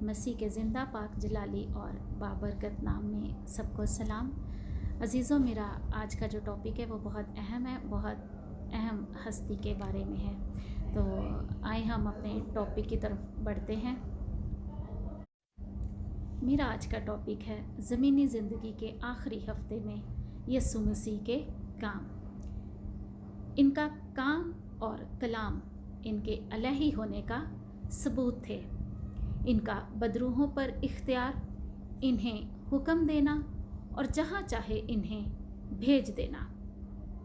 मसीह के ज़िंदा पाक जलाली और बाबरकत नाम में सबको सलाम। अज़ीज़ों, मेरा आज का जो टॉपिक है वो बहुत अहम है, बहुत अहम हस्ती के बारे में है। तो आए हम अपने टॉपिक की तरफ बढ़ते हैं। मेरा आज का टॉपिक है ज़मीनी ज़िंदगी के आखिरी हफ्ते में यीशु मसीह के काम। इनका काम और कलाम इनके अलही होने का सबूत थे। इनका बदरूहों पर इख्तियार, इन्हें हुक्म देना और जहाँ चाहे इन्हें भेज देना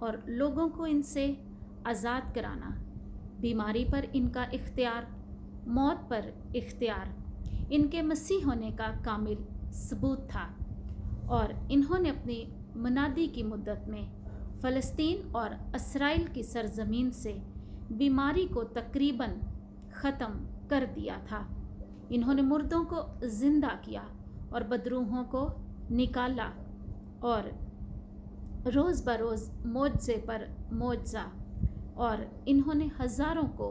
और लोगों को इनसे आज़ाद कराना। बीमारी पर इनका इख्तियार, मौत पर इख्तियार इनके मसीह होने का कामिल सबूत था। और इन्होंने अपनी मुनादी की मुद्दत में फ़लस्तीन और इसराइल की सरज़मीन से बीमारी को तकरीबन ख़त्म कर दिया था। इन्होंने मुर्दों को ज़िंदा किया और बदरूहों को निकाला और रोज़ बरोज़ मोज़े पर मोज़ा, और इन्होंने हज़ारों को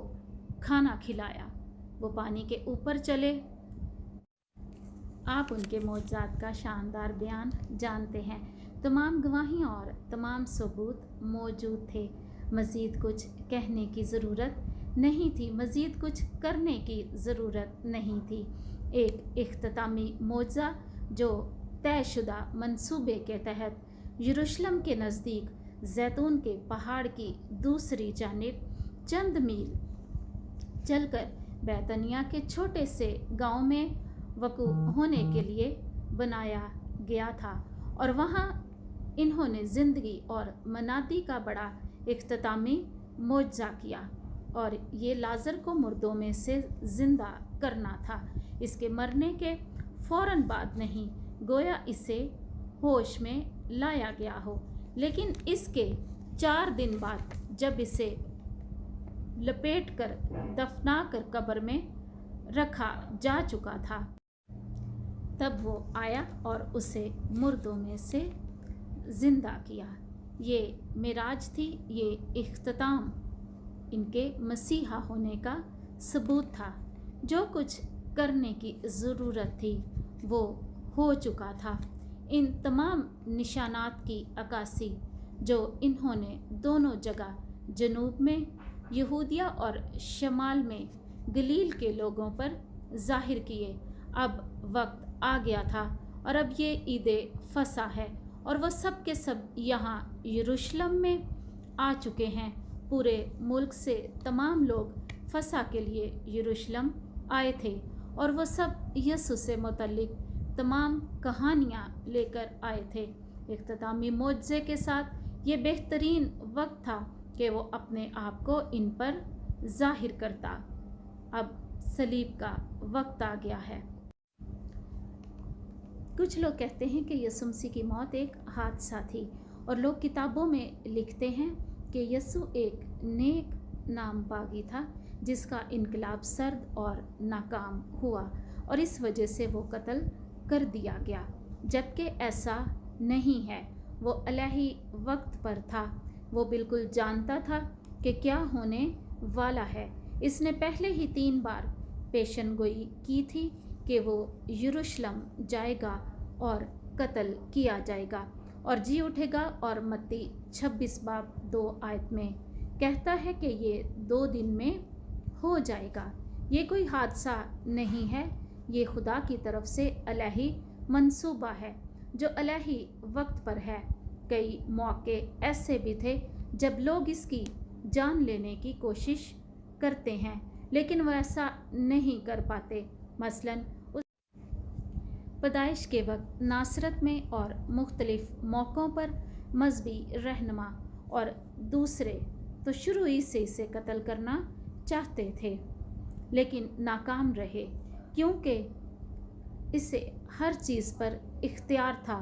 खाना खिलाया। वो पानी के ऊपर चले। आप उनके मोज़ात का शानदार बयान जानते हैं। तमाम गवाहियाँ और तमाम सबूत मौजूद थे। मज़ीद कुछ कहने की ज़रूरत नहीं थी, मज़ीद कुछ करने की ज़रूरत नहीं थी। एक इख्तितामी मोज़ा जो तयशुदा मंसूबे के तहत यरूशलेम के नज़दीक जैतून के पहाड़ की दूसरी जानिब चंद मील चलकर बैतनिया के छोटे से गांव में वक़ू होने के लिए बनाया गया था। और वहाँ इन्होंने ज़िंदगी और मनादी का बड़ा इख्तितामी मोज़ा किया, और ये लाज़र को मुर्दों में से ज़िंदा करना था। इसके मरने के फ़ौरन बाद नहीं, गोया इसे होश में लाया गया हो, लेकिन इसके 4 दिन बाद जब इसे लपेट कर दफना कर कब्र में रखा जा चुका था, तब वो आया और उसे मुर्दों में से ज़िंदा किया। ये मिराज थी, ये इख्तिताम इनके मसीहा होने का सबूत था। जो कुछ करने की ज़रूरत थी वो हो चुका था। इन तमाम निशानात की अक्कासी जो इन्होंने दोनों जगह, जनूब में यहूदिया और शमाल में गलील के लोगों पर ज़ाहिर किए, अब वक्त आ गया था। और अब ये ईद फसा है और वह सब के सब यहाँ यरूशलेम में आ चुके हैं। पूरे मुल्क से तमाम लोग फसा के लिए यरूशलेम आए थे और वह सब यीशु से मुतल्लिक तमाम कहानियाँ लेकर आए थे। इख्तितामी मोज़े के साथ ये बेहतरीन वक्त था कि वो अपने आप को इन पर ज़ाहिर करता। अब सलीब का वक्त आ गया है। कुछ लोग कहते हैं कि यीशु मसीह की मौत एक हादसा थी, और लोग किताबों में लिखते हैं कि यीशु एक नेक नाम बागी था जिसका इनकलाब सर्द और नाकाम हुआ और इस वजह से वो कत्ल कर दिया गया, जबकि ऐसा नहीं है। वो अलही वक्त पर था। वो बिल्कुल जानता था कि क्या होने वाला है। इसने पहले ही 3 बार पेशन गोई की थी कि वो यरूशलेम जाएगा और कत्ल किया जाएगा और जी उठेगा। और मत्ती 26 बाब 2 आयत में कहता है कि ये 2 दिन में हो जाएगा। ये कोई हादसा नहीं है, ये खुदा की तरफ से अलही मंसूबा है जो अलही वक्त पर है। कई मौके ऐसे भी थे जब लोग इसकी जान लेने की कोशिश करते हैं, लेकिन वो ऐसा नहीं कर पाते। मसलन पैदाइश के वक्त नासरत में और मुख्तलिफ मौक़ों पर मजहबी रहनुमा और दूसरे तो शुरू ही से इसे कत्ल करना चाहते थे, लेकिन नाकाम रहे, क्योंकि इसे हर चीज़ पर इख्तियार था।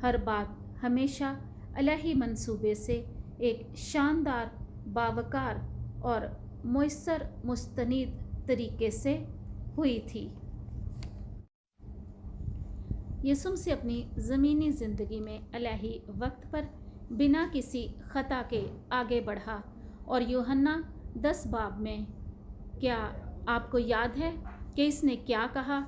हर बात हमेशा अलही मंसूबे से एक शानदार, बावकार और मुयस्सर मुस्तनीद तरीके से हुई थी। यीशु से अपनी ज़मीनी ज़िंदगी में अलही वक्त पर बिना किसी ख़ता के आगे बढ़ा। और यूहन्ना 10 बाब में क्या आपको याद है कि इसने क्या कहा?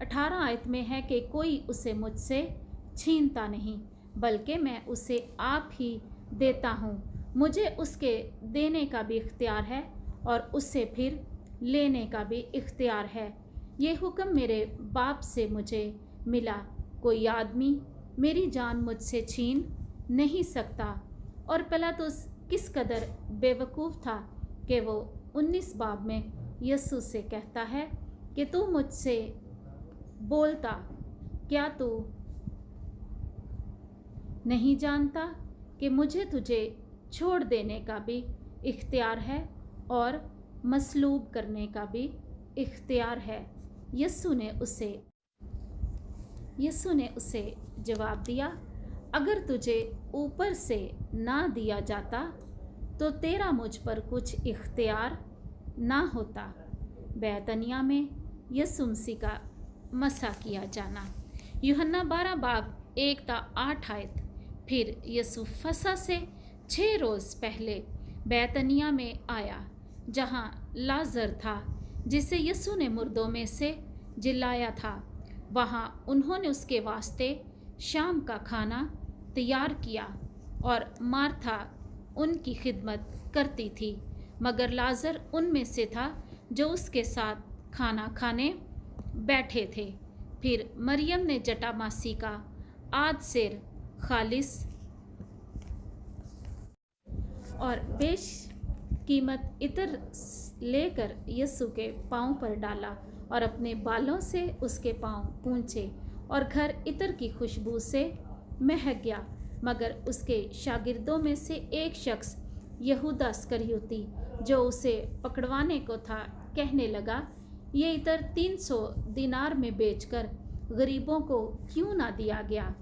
18 आयत में है कि कोई उसे मुझसे छीनता नहीं, बल्कि मैं उसे आप ही देता हूँ। मुझे उसके देने का भी इख्तियार है और उससे फिर लेने का भी इख्तियार है। ये हुक्म मेरे बाप से मुझे मिला। कोई आदमी मेरी जान मुझसे छीन नहीं सकता। और पिलातुस किस कदर बेवकूफ़ था कि वो 19 बाब में यीशु से कहता है कि तू मुझसे बोलता, क्या तू नहीं जानता कि मुझे तुझे छोड़ देने का भी इख्तियार है और मसलूब करने का भी इख्तियार है। यीशु ने उसे जवाब दिया, अगर तुझे ऊपर से ना दिया जाता तो तेरा मुझ पर कुछ इख्तियार ना होता। बैतनिया में यीशु मसीह का मसा किया जाना। यूहन्ना 12 बाब 1-8 आयत। फिर यीशु फसह से 6 रोज़ पहले बैतनिया में आया, जहाँ लाजर था जिसे यीशु ने मुर्दों में से जिलाया था। वहाँ उन्होंने उसके वास्ते शाम का खाना तैयार किया और मार्था उनकी खिदमत करती थी, मगर लाजर उनमें से था जो उसके साथ खाना खाने बैठे थे। फिर मरियम ने जटामासी का आध सेर खालिस और बेश कीमत इतर लेकर यीशु के पाँव पर डाला और अपने बालों से उसके पाँव पोंछे, और घर इतर की खुशबू से महक गया। मगर उसके शागिर्दों में से एक शख्स, यहूदा इस्करियोती, जो उसे पकड़वाने को था, कहने लगा, ये इतर 300 दिनार में बेचकर गरीबों को क्यों ना दिया गया।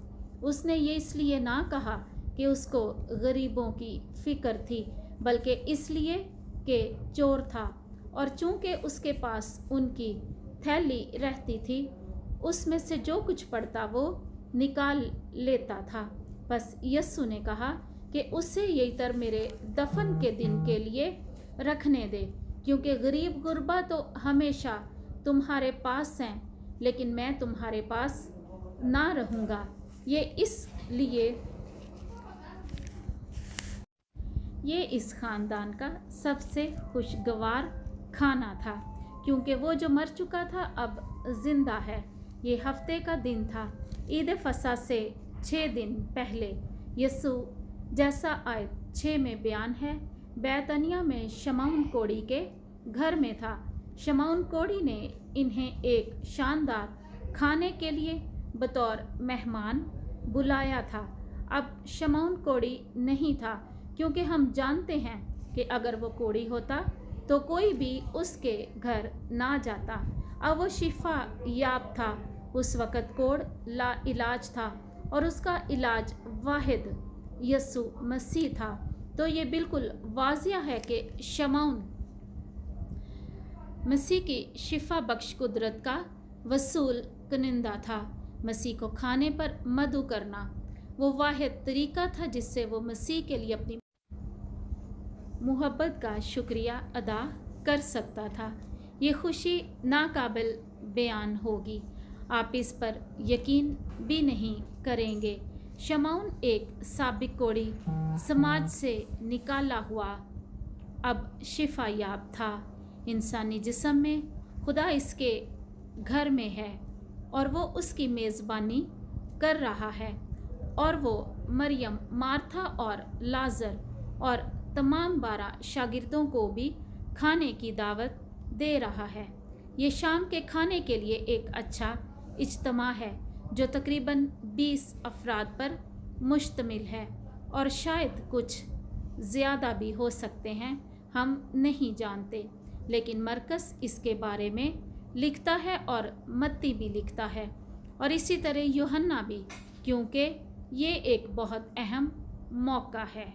उसने ये इसलिए ना कहा कि उसको गरीबों की फिक्र थी, बल्कि इसलिए कि चोर था, और चूंकि उसके पास उनकी थैली रहती थी, उसमें से जो कुछ पड़ता वो निकाल लेता था। बस यीशु ने कहा कि उससे ये इतर मेरे दफन के दिन के लिए रखने दे, क्योंकि गरीब गुरबा तो हमेशा तुम्हारे पास हैं, लेकिन मैं तुम्हारे पास ना रहूँगा। ये इस ख़ानदान का सबसे खुशगवार खाना था, क्योंकि वो जो मर चुका था अब ज़िंदा है। ये हफ्ते का दिन था, ईद फसह से 6 दिन पहले। यीशु, जैसा आयत 6 में बयान है, बैतनिया में शमौन कोढ़ी के घर में था। शमौन कोढ़ी ने इन्हें एक शानदार खाने के लिए बतौर मेहमान बुलाया था। अब शमौन कोढ़ी नहीं था, क्योंकि हम जानते हैं कि अगर वो कोढ़ी होता तो कोई भी उसके घर ना जाता। अब वो शिफा याब था। उस वक़्त कोढ़ ला इलाज था और उसका इलाज वाहिद यीशु मसीह था। तो ये बिल्कुल वाज़िया है कि शमौन मसीह की शिफा बख्श कुदरत का वसूल कनिंदा था। मसीह को खाने पर मदु करना वो वाहिद तरीका था जिससे वो मसीह के लिए अपनी मुहब्बत का शुक्रिया अदा कर सकता था। ये खुशी नाकाबिल बयान होगी, आप इस पर यकीन भी नहीं करेंगे। शमौन एक साबिक कोढ़ी, समाज से निकाला हुआ, अब शिफा याब था। इंसानी जिस्म में खुदा इसके घर में है और वो उसकी मेज़बानी कर रहा है, और वो मरियम, मार्था और लाजर और तमाम 12 शागिर्दों को भी खाने की दावत दे रहा है। ये शाम के खाने के लिए एक अच्छा इज्तिमा है जो तकरीबन 20 अफराद पर मुश्तमिल है, और शायद कुछ ज़्यादा भी हो सकते हैं, हम नहीं जानते। लेकिन मरकस इसके बारे में लिखता है और मत्ती भी लिखता है, और इसी तरह यूहन्ना भी, क्योंकि ये एक बहुत अहम मौका है।